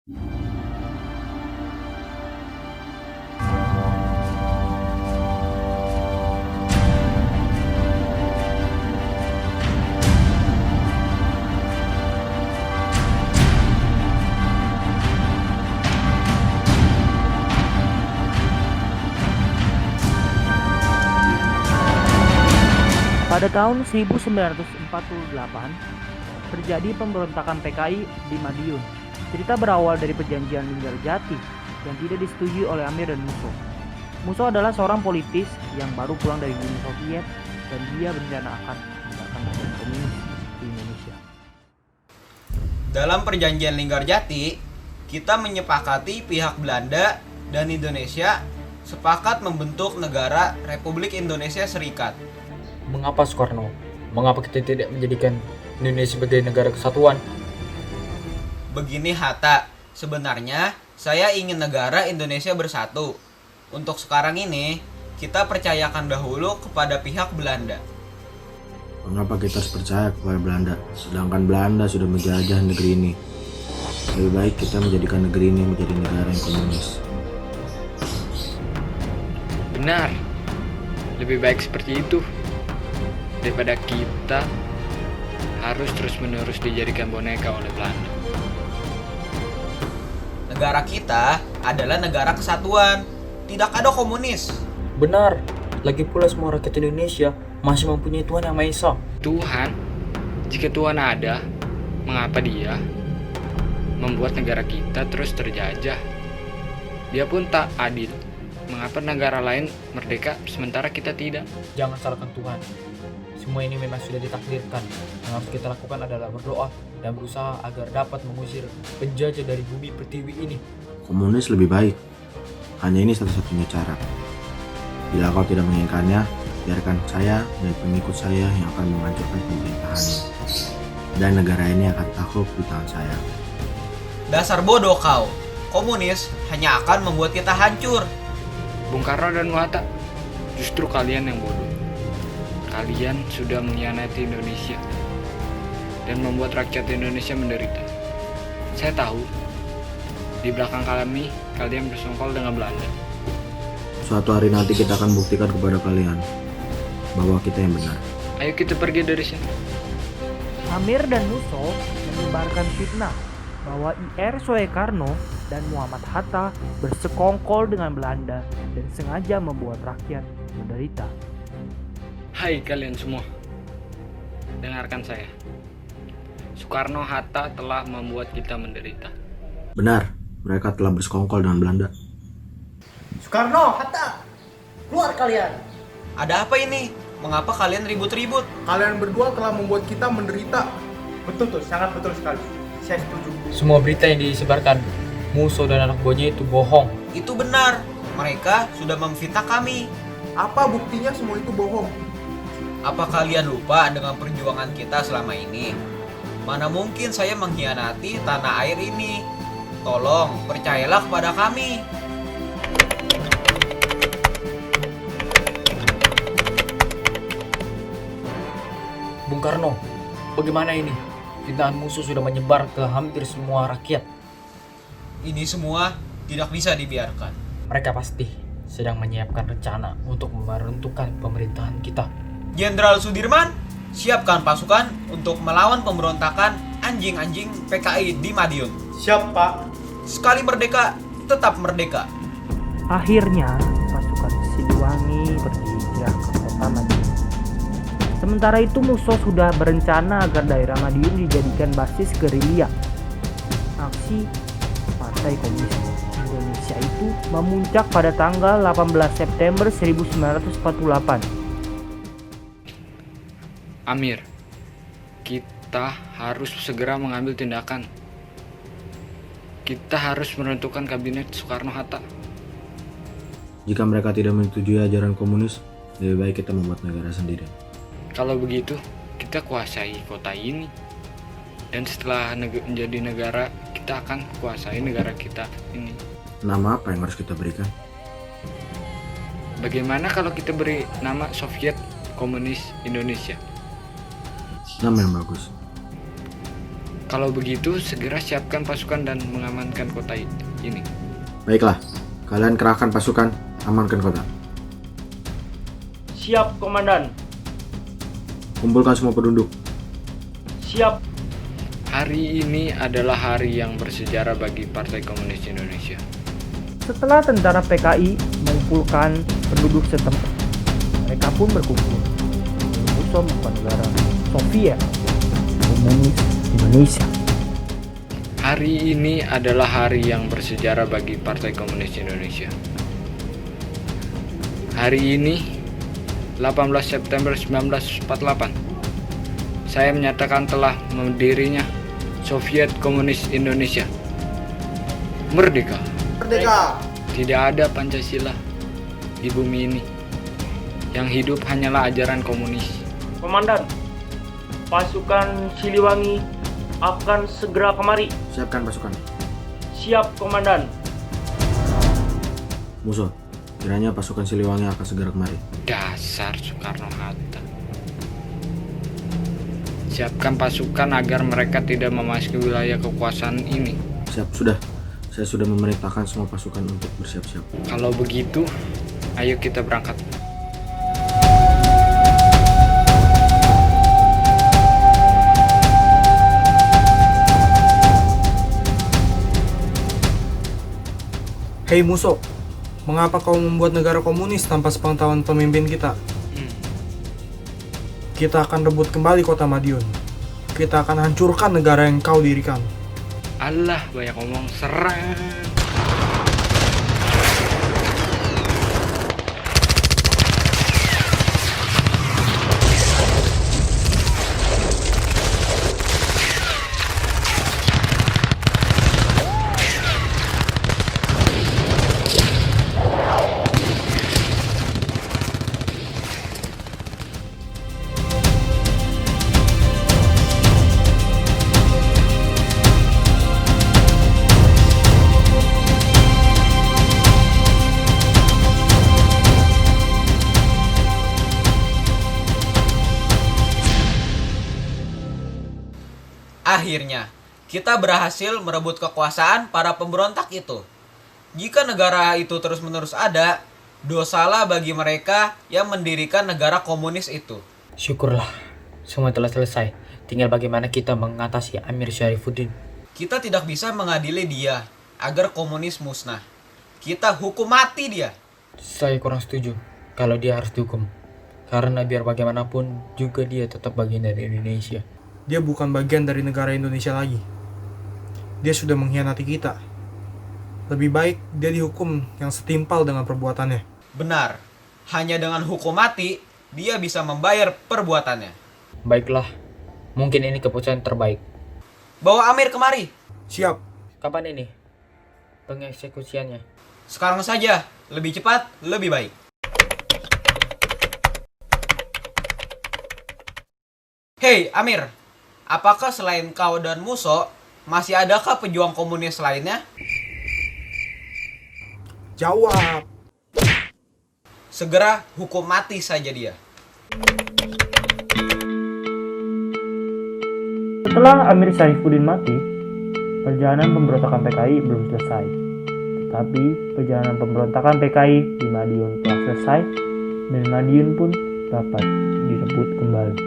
Pada tahun 1948, terjadi pemberontakan PKI di Madiun. Cerita berawal dari perjanjian Linggarjati yang tidak disetujui oleh Amir dan Musso. Musso adalah seorang politis yang baru pulang dari Uni Soviet dan dia berencana akan menegakkan sistem komunis di Indonesia. Dalam perjanjian Linggarjati, kita menyepakati pihak Belanda dan Indonesia sepakat membentuk negara Republik Indonesia Serikat. Mengapa Soekarno? Mengapa kita tidak menjadikan Indonesia sebagai negara kesatuan? Begini Hatta, sebenarnya saya ingin negara Indonesia bersatu. Untuk sekarang ini, kita percayakan dahulu kepada pihak Belanda. Mengapa kita harus percaya kepada Belanda, sedangkan Belanda sudah menjajah negeri ini? Lebih baik kita menjadikan negeri ini menjadi negara yang komunis. Benar, lebih baik seperti itu daripada kita harus terus-menerus dijadikan boneka oleh Belanda. Negara kita adalah negara kesatuan, tidak ada komunis. Benar, lagi pula semua rakyat Indonesia masih mempunyai Tuhan Yang Maha Esa. Tuhan, jika Tuhan ada, mengapa dia membuat negara kita terus terjajah? Dia pun tak adil. Mengapa negara lain merdeka sementara kita tidak? Jangan salahkan Tuhan. Semua ini memang sudah ditakdirkan. Yang harus kita lakukan adalah berdoa dan berusaha agar dapat mengusir penjajah dari bumi pertiwi ini. Komunis lebih baik. Hanya ini satu-satunya cara. Bila kau tidak menginginkannya, biarkan saya dan pengikut saya yang akan menghancurkan pemerintahannya. Dan negara ini akan takluk di tangan saya. Dasar bodoh kau. Komunis hanya akan membuat kita hancur. Bung Karno dan Hatta, justru kalian yang bodoh. Kalian sudah mengkhianati Indonesia dan membuat rakyat Indonesia menderita. Saya tahu, di belakang kalian bersongkol dengan Belanda. Suatu hari nanti kita akan buktikan kepada kalian bahwa kita yang benar. Ayo kita pergi dari sini. Amir dan Musso menyebarkan fitnah bahwa IR Soekarno dan Muhammad Hatta bersekongkol dengan Belanda dan sengaja membuat rakyat menderita. Hai kalian semua, dengarkan saya. Soekarno Hatta telah membuat kita menderita. Benar, mereka telah bersekongkol dengan Belanda. Soekarno, Hatta, keluar kalian. Ada apa ini? Mengapa kalian ribut-ribut? Kalian berdua telah membuat kita menderita. Betul tuh, sangat betul sekali. Saya setuju. Semua berita yang disebarkan Musso dan anak buahnya itu bohong. Itu benar. Mereka sudah memfitnah kami. Apa buktinya semua itu bohong? Apa kalian lupa dengan perjuangan kita selama ini? Mana mungkin saya mengkhianati tanah air ini? Tolong, percayalah kepada kami. Bung Karno, bagaimana ini? Fitnah musuh sudah menyebar ke hampir semua rakyat. Ini semua tidak bisa dibiarkan. Mereka pasti sedang menyiapkan rencana untuk meruntuhkan pemerintahan kita. Jenderal Sudirman, siapkan pasukan untuk melawan pemberontakan anjing-anjing PKI di Madiun. Siap, Pak. Sekali merdeka, tetap merdeka. Akhirnya, pasukan Siliwangi berhijrah ke kota Madiun. Sementara itu, Musso sudah berencana agar daerah Madiun dijadikan basis gerilya. Aksi Partai Komunis Indonesia itu memuncak pada tanggal 18 September 1948. Amir, kita harus segera mengambil tindakan. Kita harus menentukan kabinet Soekarno-Hatta. Jika mereka tidak menyetujui ajaran komunis, lebih baik kita membuat negara sendiri. Kalau begitu, kita kuasai kota ini. Dan setelah menjadi negara, kita akan kuasai negara kita ini. Nama apa yang harus kita berikan? Bagaimana kalau kita beri nama Soviet Komunis Indonesia? Nama yang bagus. Kalau begitu, segera siapkan pasukan dan mengamankan kota ini. Baiklah, kalian kerahkan pasukan, amankan kota. Siap, Komandan. Kumpulkan semua penduduk. Siap. Hari ini adalah hari yang bersejarah bagi Partai Komunis Indonesia. Setelah tentara PKI mengumpulkan penduduk setempat, mereka pun berkumpul untuk membuat negara Soviet Komunis Indonesia. Hari ini adalah hari yang bersejarah bagi Partai Komunis Indonesia. Hari ini, 18 September 1948, saya menyatakan telah mendirinya Soviet Komunis Indonesia. Merdeka. Merdeka! Tidak ada Pancasila di bumi ini. Yang hidup hanyalah ajaran komunis. Komandan, pasukan Siliwangi akan segera kemari. Siapkan pasukan. Siap, Komandan. Musuh, kiranya pasukan Siliwangi akan segera kemari. Dasar Soekarno-Hatta. Siapkan pasukan agar mereka tidak memasuki wilayah kekuasaan ini. Siap, sudah. Saya sudah memerintahkan semua pasukan untuk bersiap-siap. Kalau begitu, ayo kita berangkat. Hei musuh, mengapa kau membuat negara komunis tanpa sepengetahuan pemimpin kita? Kita akan rebut kembali kota Madiun. Kita akan hancurkan negara yang kau dirikan. Allah, banyak ngomong, serang. Akhirnya, kita berhasil merebut kekuasaan para pemberontak itu. Jika negara itu terus-menerus ada, dosalah bagi mereka yang mendirikan negara komunis itu. Syukurlah, semua telah selesai. Tinggal bagaimana kita mengatasi Amir Syarifuddin. Kita tidak bisa mengadili dia agar komunis musnah. Kita hukum mati dia. Saya kurang setuju kalau dia harus dihukum. Karena biar bagaimanapun juga dia tetap bagian dari Indonesia. Dia bukan bagian dari negara Indonesia lagi. Dia sudah mengkhianati kita. Lebih baik dia dihukum yang setimpal dengan perbuatannya. Benar, hanya dengan hukum mati, dia bisa membayar perbuatannya. Baiklah, mungkin ini keputusan terbaik. Bawa Amir kemari. Siap. Kapan ini pengeksekusiannya? Sekarang saja, lebih cepat, lebih baik. Hei Amir, apakah selain kau dan Muso, masih adakah pejuang komunis lainnya? Jawab. Segera hukum mati saja dia. Setelah Amir Syarifuddin mati, perjalanan pemberontakan PKI belum selesai. Tetapi perjalanan pemberontakan PKI di Madiun telah selesai dan Madiun pun dapat direbut kembali.